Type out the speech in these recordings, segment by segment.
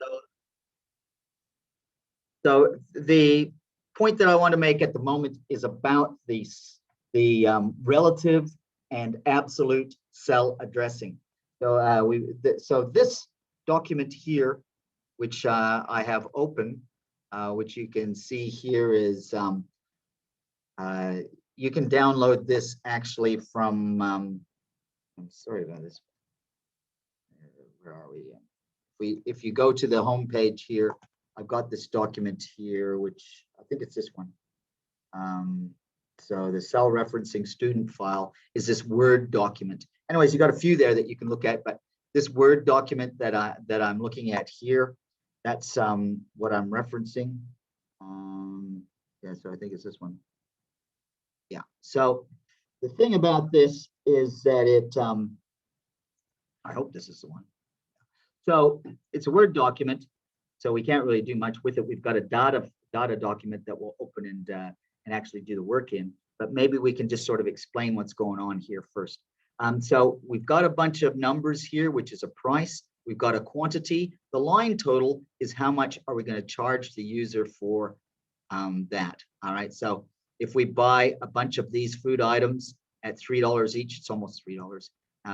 So, so the point that I want to make at the moment is about the relative and absolute cell addressing. So this document here, which I have open, which you can see here is you can download this actually from. I'm sorry about this. Where are we? If you go to the home page here, I've got this document here, which I think it's this one. So the cell referencing student file is this Word document. Anyways, you got a few there that you can look at, but this Word document that I'm looking at here, that's what I'm referencing. Yeah, so I think it's this one. Yeah. So the thing about this is that it, I hope this is the one. So it's a Word document, so we can't really do much with it. We've got a data document that will open and actually do the work in, but maybe we can just sort of explain what's going on here first. So we've got a bunch of numbers here, which is a price. We've got a quantity. The line total is how much are we going to charge the user for that. All right. So if we buy a bunch of these food items at $3 each, it's almost $3,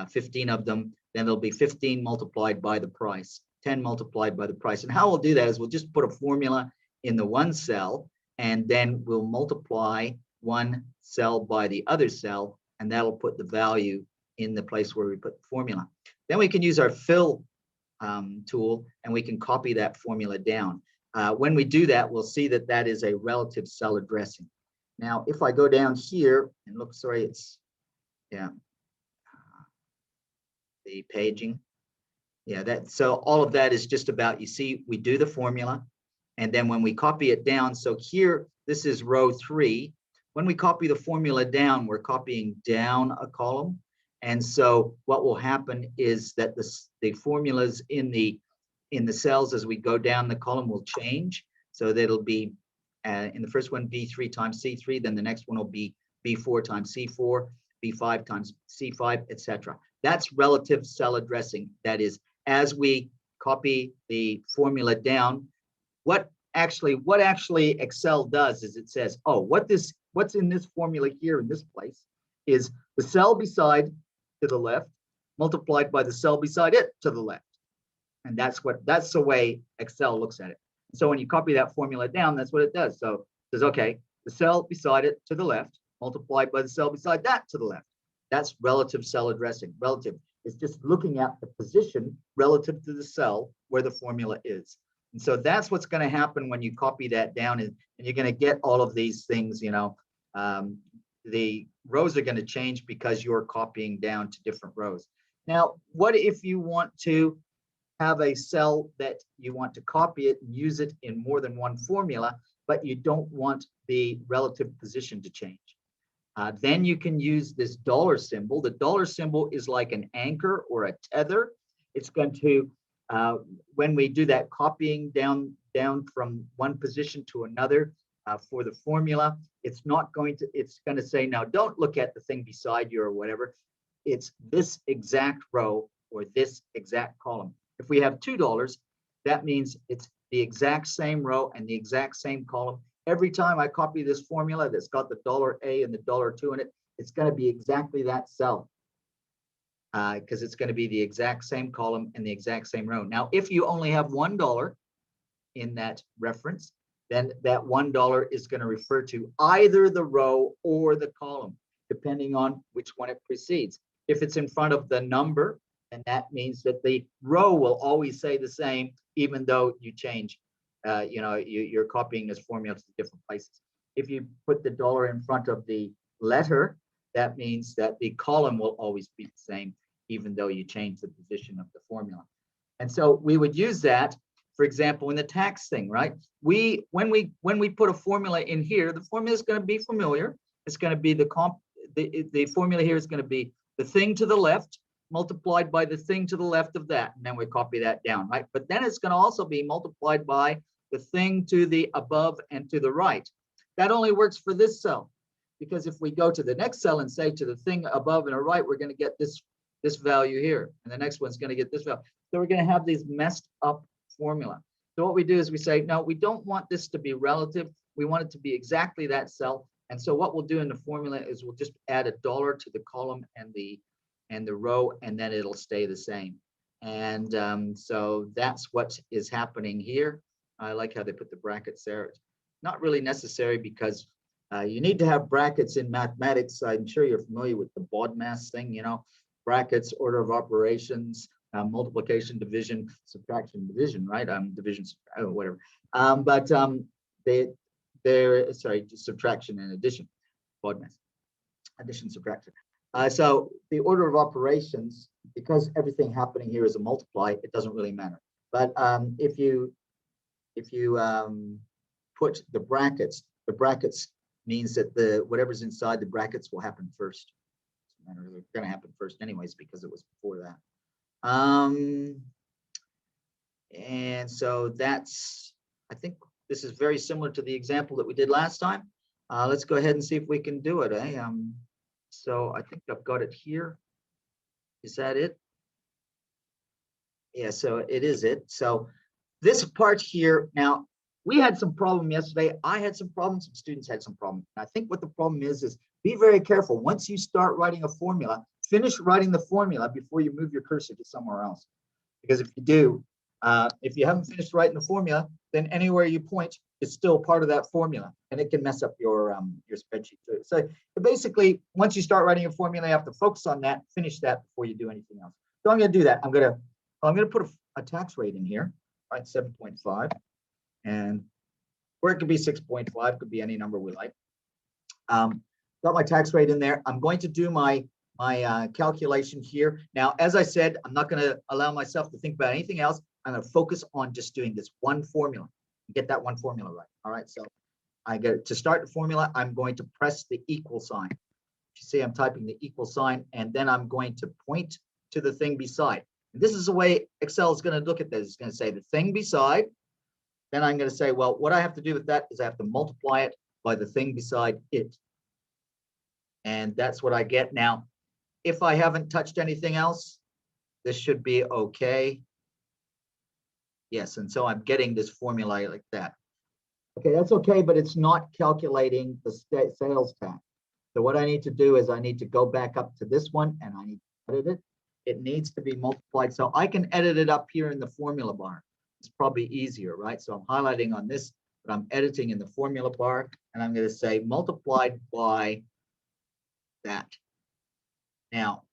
15 of them, then there'll be 15 multiplied by the price, 10 multiplied by the price. And how we'll do that is we'll just put a formula in the one cell, and then we'll multiply one cell by the other cell, and that'll put the value in the place where we put the formula. Then we can use our fill tool, and we can copy that formula down. When we do that, we'll see that that is a relative cell addressing. Now, if I go down here and look, sorry, it's, yeah, the paging. Yeah, that, so all of that is just about, you see, we do the formula, and then when we copy it down, so here, this is row 3. When we copy the formula down, we're copying down a column. And so what will happen is that the formulas in the cells as we go down the column will change. So that'll be in the first one, B3 times C3, then the next one will be B4 times C4, B5 times C5, etc. That's relative cell addressing. That is, as we copy the formula down, what actually Excel does is it says, oh, what's in this formula here in this place is the cell beside to the left multiplied by the cell beside it to the left. And that's the way Excel looks at it. So when you copy that formula down, that's what it does. So it says, okay, the cell beside it to the left multiplied by the cell beside that to the left. That's relative cell addressing. Relative is just looking at the position relative to the cell where the formula is. And so that's what's going to happen when you copy that down, and you're going to get all of these things, you know, the rows are going to change because you're copying down to different rows. Now, what if you want to have a cell that you want to copy it and use it in more than one formula, but you don't want the relative position to change? Then you can use this dollar symbol. The dollar symbol is like an anchor or a tether. It's going to, when we do that copying down from one position to another for the formula, it's going to say, now don't look at the thing beside you or whatever. It's this exact row or this exact column. If we have $2, that means it's the exact same row and the exact same column. Every time I copy this formula that's got the $A and the $2 in it, it's going to be exactly that cell because it's going to be the exact same column and the exact same row. Now, if you only have $1 in that reference, then that $1 is going to refer to either the row or the column, depending on which one it precedes. If it's in front of the number, then that means that the row will always say the same, even though you change. You're copying this formula to different places. If you put the $1 in front of the letter, that means that the column will always be the same, even though you change the position of the formula. And so we would use that, for example, in the tax thing, right? When we put a formula in here, the formula is going to be familiar. It's going to be the formula here is going to be the thing to the left multiplied by the thing to the left of that, and then we copy that down, right? But then it's going to also be multiplied by the thing to the above and to the right. That only works for this cell, because if we go to the next cell and say to the thing above and the right, we're going to get this value here, and the next one's going to get this value. So we're going to have these messed up formula. So what we do is we say, no, we don't want this to be relative. We want it to be exactly that cell. And so what we'll do in the formula is we'll just add $1 to the column and the row, and then it'll stay the same. And so that's what is happening here. I like how they put the brackets there. It's not really necessary because you need to have brackets in mathematics. I'm sure you're familiar with the BODMAS thing, you know, brackets, order of operations, multiplication, division, subtraction, division, right? Division, whatever. But they're sorry, subtraction and addition, BODMAS, addition, subtraction. So the order of operations, because everything happening here is a multiply, it doesn't really matter. But if you put the brackets means that the whatever's inside the brackets will happen first. They're going to happen first anyways because it was before that. And so that's, I think this is very similar to the example that we did last time. Let's go ahead and see if we can do it. So I think I've got it here. Is that it? Yeah, so it is it. So this part here, now we had some problem yesterday. I had some problems, some students had some problems. And I think what the problem is be very careful. Once you start writing a formula, finish writing the formula before you move your cursor to somewhere else. Because if you do, if you haven't finished writing the formula, then anywhere you point is still part of that formula, and it can mess up your spreadsheet too. So basically, once you start writing a formula, you have to focus on that, finish that before you do anything else. So I'm going to do that. I'm going to put a tax rate in here, right? 7.5, and or it could be 6.5, could be any number we like. Got my tax rate in there. I'm going to do my calculation here. Now, as I said, I'm not going to allow myself to think about anything else. I'm going to focus on just doing this one formula. Get that one formula right. All right. So I get to start the formula. I'm going to press the equal sign. You see, I'm typing the equal sign, and then I'm going to point to the thing beside. And this is the way Excel is going to look at this. It's going to say the thing beside. Then I'm going to say, well, what I have to do with that is I have to multiply it by the thing beside it. And that's what I get. Now, if I haven't touched anything else, this should be okay. Yes, and so I'm getting this formula like that. Okay, that's okay, but it's not calculating the sales tax. So what I need to do is I need to go back up to this one, and I need to edit it. It needs to be multiplied. So I can edit it up here in the formula bar. It's probably easier, right? So I'm highlighting on this, but I'm editing in the formula bar, and I'm going to say multiplied by that. Now,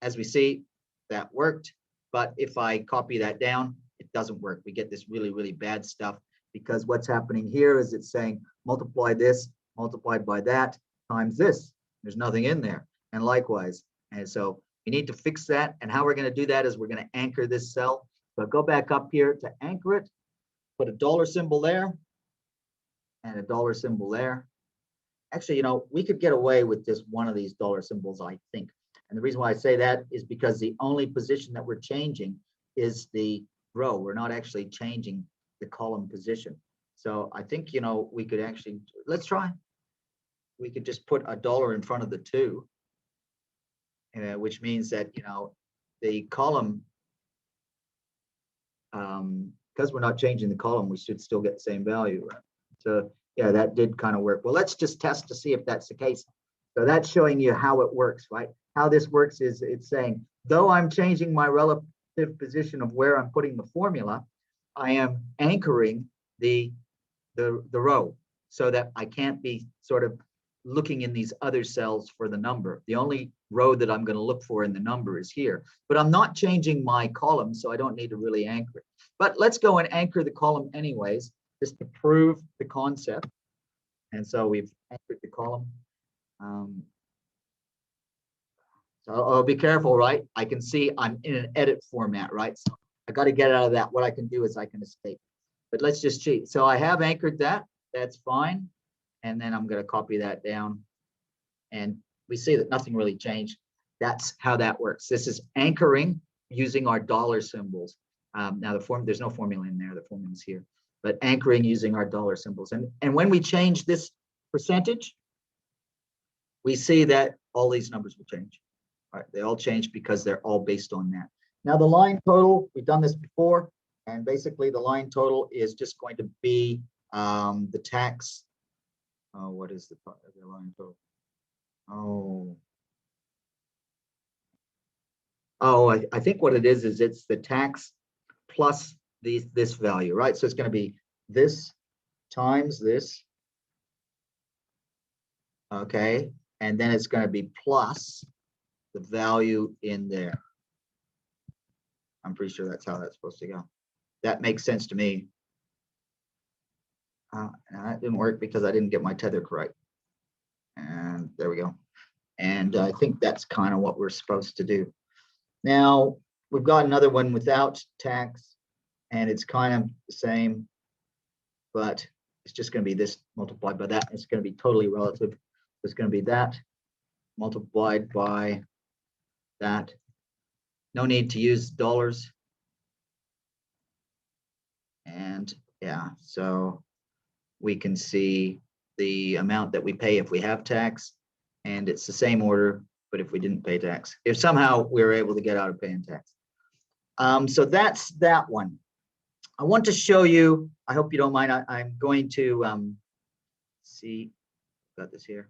as we see, that worked, but if I copy that down, it doesn't work. We get this really, really bad stuff because what's happening here is it's saying multiply this multiplied by that times this. There's nothing in there. And likewise. And so we need to fix that. And how we're going to do that is we're going to anchor this cell. So go back up here to anchor it, put a dollar symbol there and a dollar symbol there. Actually, you know, we could get away with just one of these dollar symbols, I think. And the reason why I say that is because the only position that we're changing is the row. We're not actually changing the column position. So I think, you know, we could actually, let's try. We could just put a dollar in front of the 2, which means that, you know, the column, because we're not changing the column, we should still get the same value, right? So yeah, that did kind of work. Well, let's just test to see if that's the case. So that's showing you how it works, right? How this works is it's saying, though I'm changing my relative position of where I'm putting the formula, I am anchoring the row so that I can't be sort of looking in these other cells for the number. The only row that I'm going to look for in the number is here, but I'm not changing my column, so I don't need to really anchor it. But let's go and anchor the column anyways, just to prove the concept. And so we've anchored the column. So I'll be careful, right? I can see I'm in an edit format, right? So I got to get out of that. What I can do is I can escape. But let's just cheat. So I have anchored that. That's fine. And then I'm going to copy that down. And we see that nothing really changed. That's how that works. This is anchoring using our dollar symbols. Now there's no formula in there. The formula's here. But anchoring using our dollar symbols. And when we change this percentage, we see that all these numbers will change. All right, they all change because they're all based on that. Now the line total, we've done this before. And basically the line total is just going to be the tax. Oh, what is the line total? I think what it is it's the tax plus this value, right? So it's going to be this times this, okay, and then it's going to be plus the value in there. I'm pretty sure that's how that's supposed to go. That makes sense to me. That didn't work because I didn't get my tether correct. And there we go. And I think that's kind of what we're supposed to do. Now, we've got another one without tax, and it's kind of the same, but it's just going to be this multiplied by that. It's going to be totally relative. It's going to be that multiplied by that. No need to use dollars. And yeah, so we can see the amount that we pay if we have tax, and it's the same order, but if we didn't pay tax, if somehow we were able to get out of paying tax. So that's that one. I want to show you, I hope you don't mind, I'm going to see, got this here.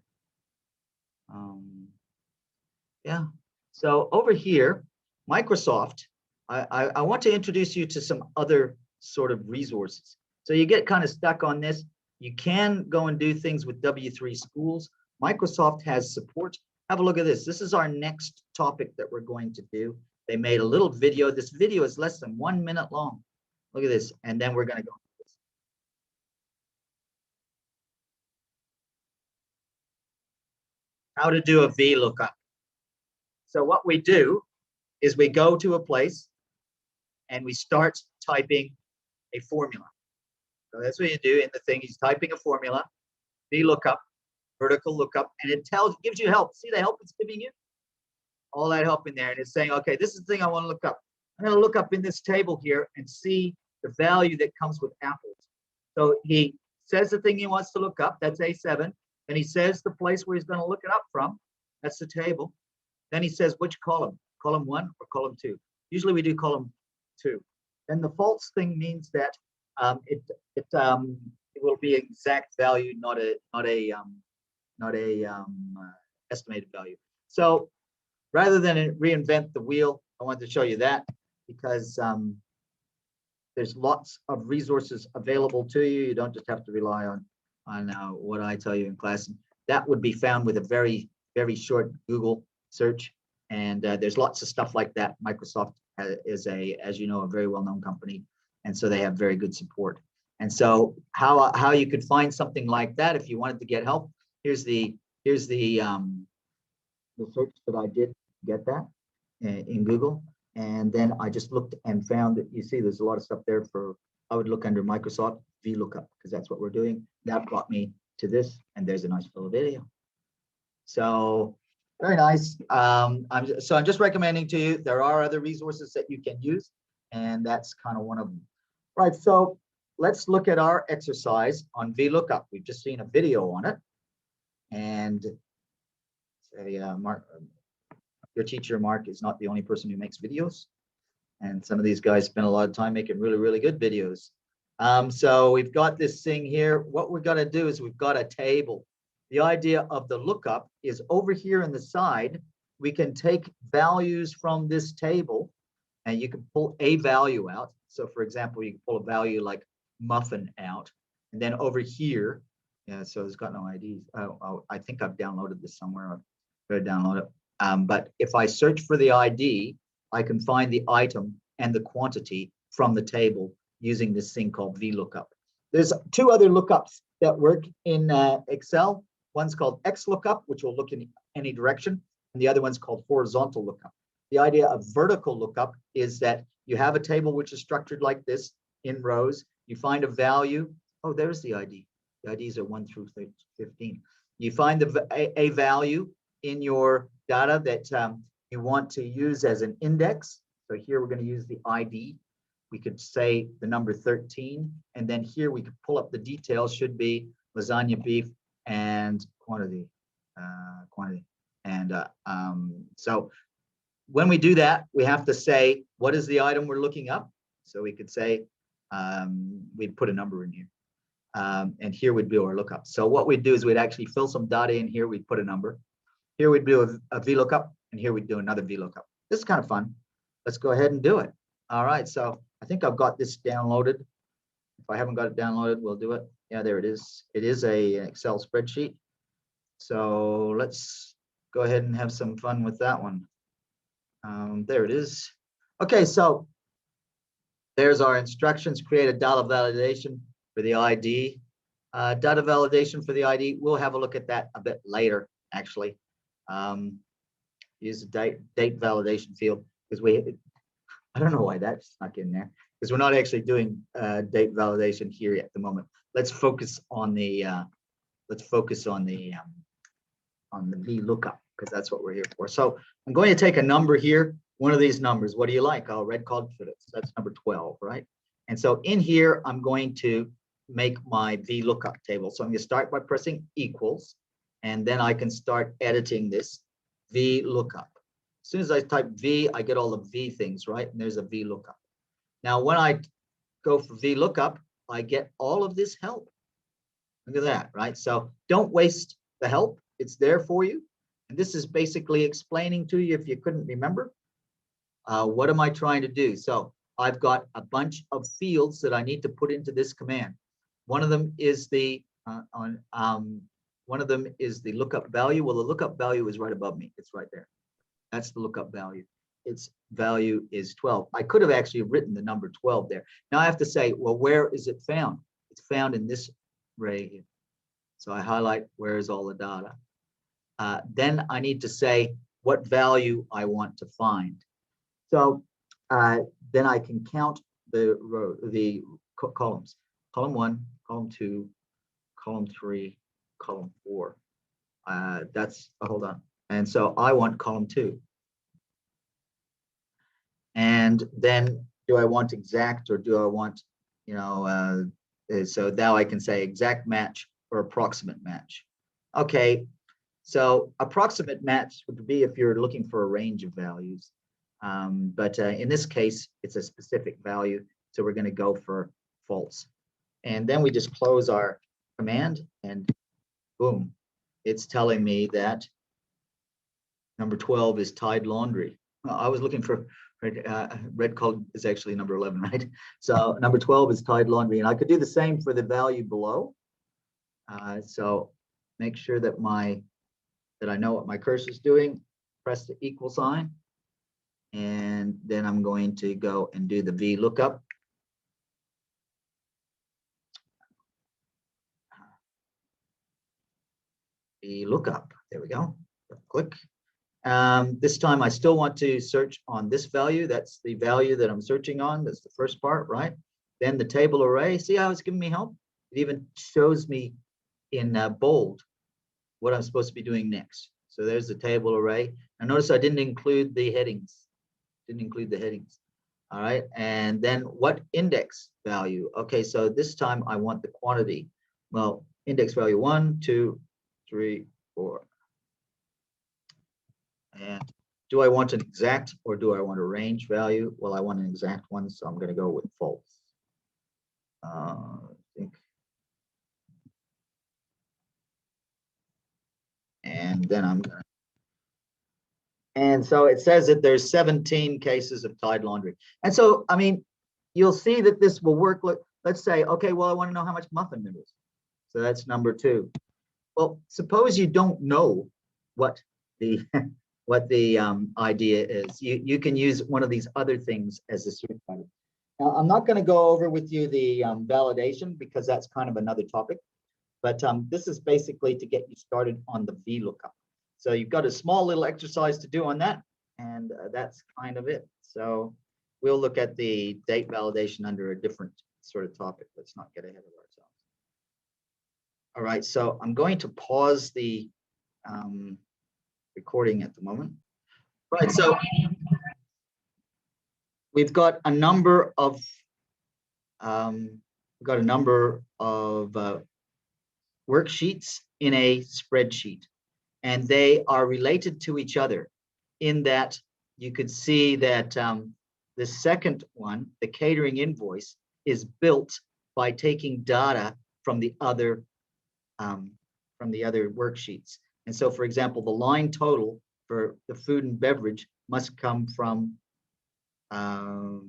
Yeah, so over here, Microsoft, I want to introduce you to some other sort of resources. So you get kind of stuck on this. You can go and do things with W3 schools. Microsoft has support. Have a look at this. This is our next topic that we're going to do. They made a little video. This video is less than 1 minute long. Look at this. And then we're going to go. How to do a VLOOKUP. So what we do is we go to a place and we start typing a formula. So that's what you do in the thing. He's typing a formula, VLOOKUP, vertical lookup, and it gives you help. See the help it's giving you? All that help in there. And it's saying, okay, this is the thing I want to look up. I'm going to look up in this table here and see the value that comes with apples. So he says the thing he wants to look up, that's A7. Then he says the place where he's going to look it up from, that's the table. Then he says which column, column 1 or column 2. Usually we do column 2. Then the false thing means that it will be exact value, not a estimated value. So rather than reinvent the wheel, I wanted to show you that because there's lots of resources available to you. You don't just have to rely on what I tell you in class. That would be found with a very, very short Google search. And there's lots of stuff like that. Microsoft is as you know, a very well-known company. And so they have very good support. And so how you could find something like that if you wanted to get help, here's the search that I did to get that in Google. And then I just looked and found that, you see, there's a lot of stuff there for, I would look under Microsoft VLOOKUP because that's what we're doing. That brought me to this, and there's a nice little video. So very nice. I'm just recommending to you, there are other resources that you can use, and that's kind of one of them. Right, so let's look at our exercise on VLOOKUP. We've just seen a video on it. And say, Mark, your teacher, Mark, is not the only person who makes videos. And some of these guys spend a lot of time making really, really good videos. So we've got this thing here. What we're going to do is we've got a table. The idea of the lookup is over here in the side, we can take values from this table and you can pull a value out. So for example, you can pull a value like muffin out. And then over here, yeah, so it's got no IDs. Oh, I think I've downloaded this somewhere. I've got to download it. But if I search for the ID, I can find the item and the quantity from the table using this thing called VLOOKUP. There's two other lookups that work in Excel. One's called XLOOKUP, which will look in any direction, and the other one's called horizontal lookup. The idea of vertical lookup is that you have a table which is structured like this in rows. You find a value. Oh, there's the ID. The IDs are 1 through 15. You find a value in your data that you want to use as an index. So here we're going to use the ID. We could say the number 13, and then here we could pull up the details. Should be lasagna beef and quantity. And so when we do that, we have to say what is the item we're looking up. So we could say we'd put a number in here. And here would be our lookup. So what we'd do is we'd actually fill some data in here. We'd put a number. Here we'd do a VLOOKUP, and here we'd do another VLOOKUP. This is kind of fun. Let's go ahead and do it. All right, so I think I've got this downloaded. If I haven't got it downloaded, we'll do it. Yeah, there it is. It is an Excel spreadsheet. So let's go ahead and have some fun with that one. There it is. Okay, so there's our instructions. Create a data validation for the ID. Data validation for the ID, we'll have a look at that a bit later, actually. Use the date validation field, because I don't know why that's snuck in there, because we're not actually doing date validation here at the moment. Let's focus on the VLOOKUP, because that's what we're here for. So I'm going to take a number here, one of these numbers. What do you like? Oh, red confidence. That's number 12, right? And so in here, I'm going to make my VLOOKUP table. So I'm going to start by pressing equals, and then I can start editing this VLOOKUP. As soon as I type V, I get all the V things, right? And there's a VLOOKUP. Now, when I go for VLOOKUP, I get all of this help. Look at that, right? So don't waste the help. It's there for you. And this is basically explaining to you, if you couldn't remember, what am I trying to do? So I've got a bunch of fields that I need to put into this command. One of them is the lookup value. Well, the lookup value is right above me. It's right there. That's the lookup value. Its value is 12. I could have actually written the number 12 there. Now I have to say, well, where is it found? It's found in this array here. So I highlight where is all the data. Then I need to say what value I want to find. So then I can count the columns. Column 1, column 2, column 3, column 4. Hold on. And so I want column 2. And then do I want exact, or do I want, so now I can say exact match or approximate match. Okay, so approximate match would be if you're looking for a range of values. But in this case, it's a specific value. So we're going to go for false. And then we just close our command, and boom, it's telling me that number 12 is Tide Laundry. Well, I was looking for red colored is actually number 11, right? So number 12 is Tide Laundry, and I could do the same for the value below. So make sure that I know what my cursor is doing. Press the equal sign, and then I'm going to go and do the VLOOKUP. VLOOKUP. There we go. Click. This time I still want to search on this value. That's the value that I'm searching on. That's the first part, right? Then the table array. See how it's giving me help? It even shows me in bold what I'm supposed to be doing next. So there's the table array. Now notice I didn't include the headings. All right. And then what index value? Okay, so this time I want the quantity. Well, index value 1, 2, 3, 4. And do I want an exact, or do I want a range value? Well, I want an exact one, so I'm going to go with false. I think. And then I'm going to. And so it says that there's 17 cases of Tide Laundry. And so, I mean, you'll see that this will work. Let's say, okay, well, I want to know how much muffin there is. So that's number 2. Well, suppose you don't know what the idea is. You can use one of these other things as a search pattern. Now, I'm not going to go over with you the validation, because that's kind of another topic. But this is basically to get you started on the VLOOKUP. So you've got a small little exercise to do on that, and that's kind of it. So we'll look at the date validation under a different sort of topic. Let's not get ahead of ourselves. All right, so I'm going to pause the recording at the moment. Right, so we've got a number of worksheets in a spreadsheet, and they are related to each other in that you could see that the second one, the catering invoice, is built by taking data from the other worksheets. And so, for example, the line total for the food and beverage must come from, well,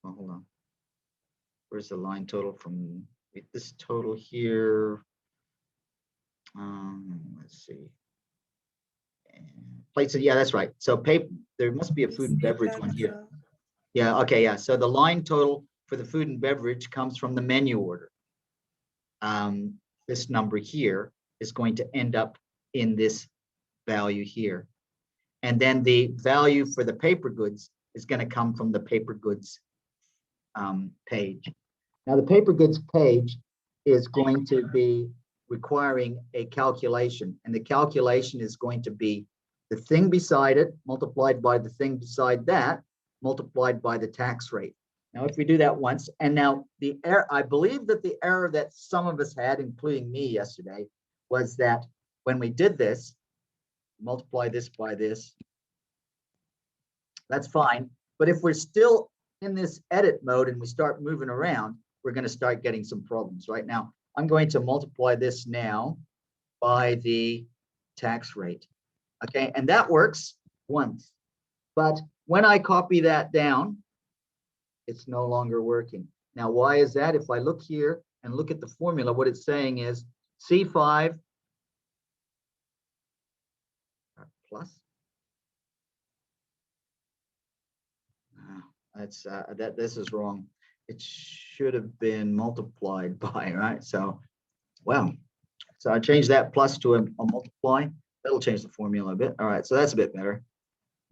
hold on. Where's the line total from this total here? Let's see. Plates, yeah, that's right. So paper, there must be a food and beverage one here. Yeah, okay, yeah. So the line total for the food and beverage comes from the menu order. This number here is going to end up in this value here. And then the value for the paper goods is going to come from the paper goods page. Now the paper goods page is going to be requiring a calculation, and the calculation is going to be the thing beside it multiplied by the thing beside that multiplied by the tax rate. Now, if we do that once, and now the error, I believe that the error that some of us had, including me yesterday, was that when we did this, multiply this by this, that's fine. But if we're still in this edit mode and we start moving around, we're going to start getting some problems. Right now, I'm going to multiply this now by the tax rate. Okay, and that works once. But when I copy that down, it's no longer working. Now, why is that? If I look here and look at the formula, what it's saying is C5 plus. This is wrong. It should have been multiplied by, right? So, well, so I changed that plus to a multiply. That'll change the formula a bit. All right, so that's a bit better.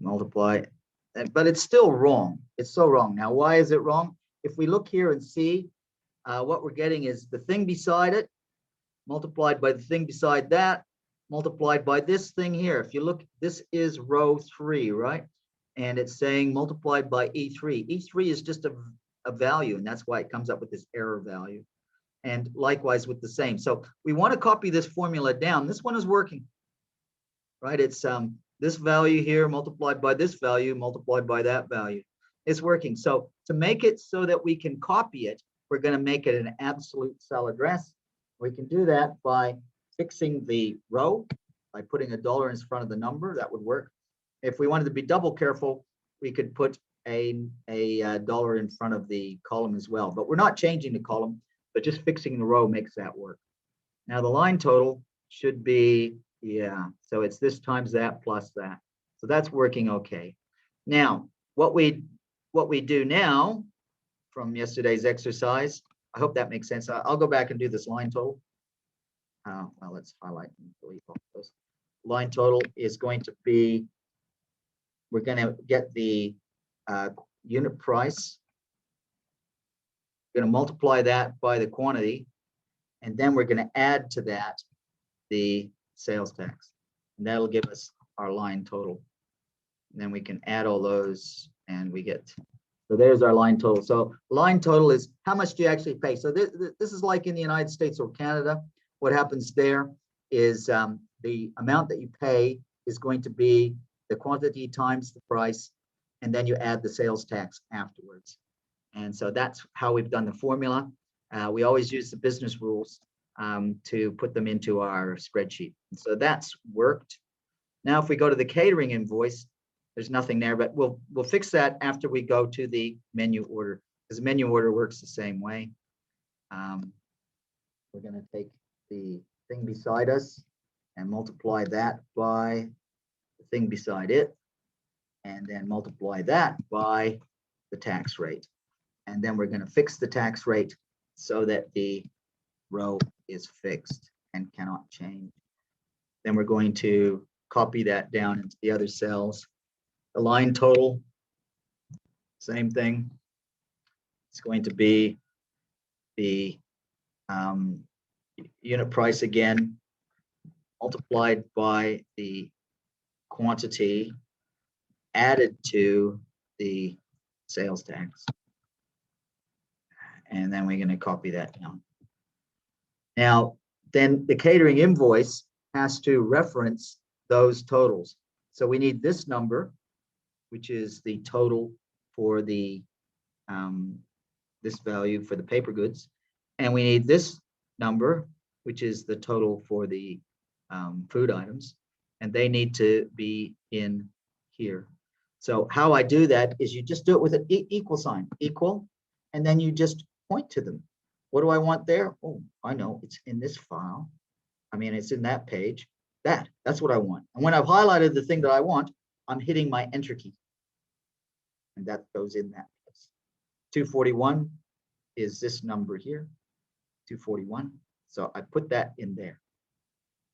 Multiply, but it's still wrong. It's so wrong. Now, why is it wrong? If we look here and see, what we're getting is the thing beside it multiplied by the thing beside that multiplied by this thing here. If you look, this is row 3, right? And it's saying multiplied by E3. E3 is just a value, and that's why it comes up with this error value. And likewise with the same. So we want to copy this formula down. This one is working, right? It's this value here multiplied by this value multiplied by that value. It's working. So to make it so that we can copy it, we're going to make it an absolute cell address. We can do that by fixing the row, by putting a dollar in front of the number. That would work. If we wanted to be double careful, we could put a dollar in front of the column as well. But we're not changing the column, but just fixing the row makes that work. Now the line total should be, yeah, so it's this times that plus that. So that's working okay. Now, what we do now from yesterday's exercise, I hope that makes sense. I'll go back and do this line total. Well, let's highlight and delete all those. Line total is going to be, we're going to get the unit price. We're going to multiply that by the quantity, and then we're going to add to that the sales tax, and that'll give us our line total. And then we can add all those, and we get, so there's our line total. So line total is how much do you actually pay. So this is like in the United States or Canada. What happens there is the amount that you pay is going to be the quantity times the price, and then you add the sales tax afterwards. And so that's how we've done the formula. We always use the business rules to put them into our spreadsheet. And so that's worked. Now, if we go to the catering invoice, there's nothing there, but we'll fix that after we go to the menu order, because the menu order works the same way. We're going to take the thing beside us and multiply that by the thing beside it, and then multiply that by the tax rate. And then we're going to fix the tax rate so that the row is fixed and cannot change. Then we're going to copy that down into the other cells. The line total, same thing. It's going to be the unit price again, multiplied by the quantity added to the sales tax. And then we're going to copy that down. Now, then the catering invoice has to reference those totals. So we need this number, which is the total for the this value for the paper goods, and we need this number, which is the total for the food items, and they need to be in here. So how I do that is you just do it with an equal sign, equal, and then you just point to them. What do I want there? Oh, I know, it's in this file. I mean, it's in that page. That's what I want. And when I've highlighted the thing that I want, I'm hitting my enter key. And that goes in that place. 241 is this number here, 241. So I put that in there.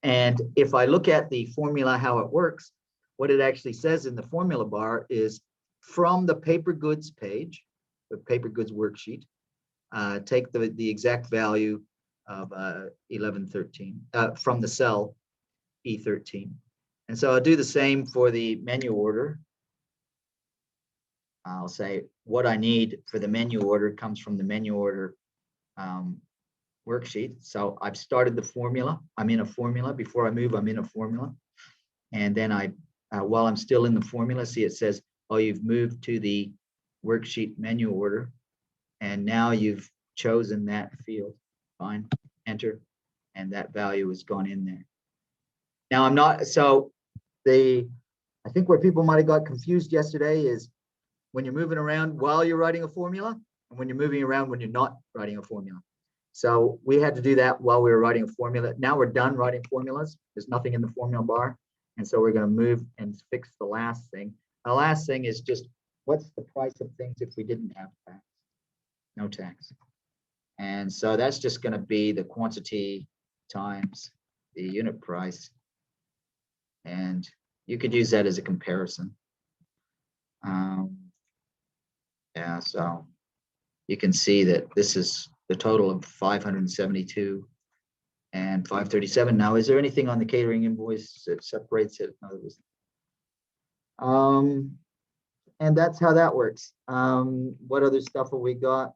And if I look at the formula, how it works, what it actually says in the formula bar is from the paper goods page, the paper goods worksheet, take the exact value of 1113 from the cell E13. And so I'll do the same for the menu order. I'll say what I need for the menu order comes from the menu order worksheet. So I've started the formula. I'm in a formula. Before I move, I'm in a formula. And then while I'm still in the formula, see it says, oh, you've moved to the worksheet menu order. And now you've chosen that field. Fine, enter, and that value has gone in there. Now I'm not, so I think where people might have got confused yesterday is when you're moving around while you're writing a formula and when you're moving around when you're not writing a formula. So we had to do that while we were writing a formula. Now we're done writing formulas. There's nothing in the formula bar. And so we're going to move and fix the last thing. The last thing is just what's the price of things if we didn't have tax? No tax. And so that's just going to be the quantity times the unit price. And you could use that as a comparison. Yeah, so you can see that this is the total of 572 and 537. Now, is there anything on the catering invoice that separates it? No, there isn't. And that's how that works. What other stuff have we got?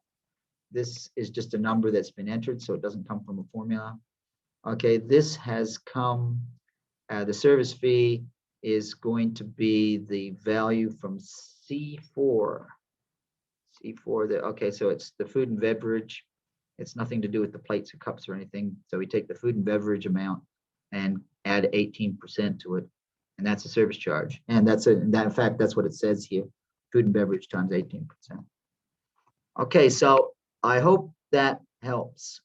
This is just a number that's been entered, so it doesn't come from a formula. Okay, this has come, the service fee is going to be the value from C4. Okay, so it's the food and beverage. It's nothing to do with the plates or cups or anything. So we take the food and beverage amount and add 18% to it. And that's a service charge. And in fact, that's what it says here, food and beverage times 18%. Okay, so I hope that helps.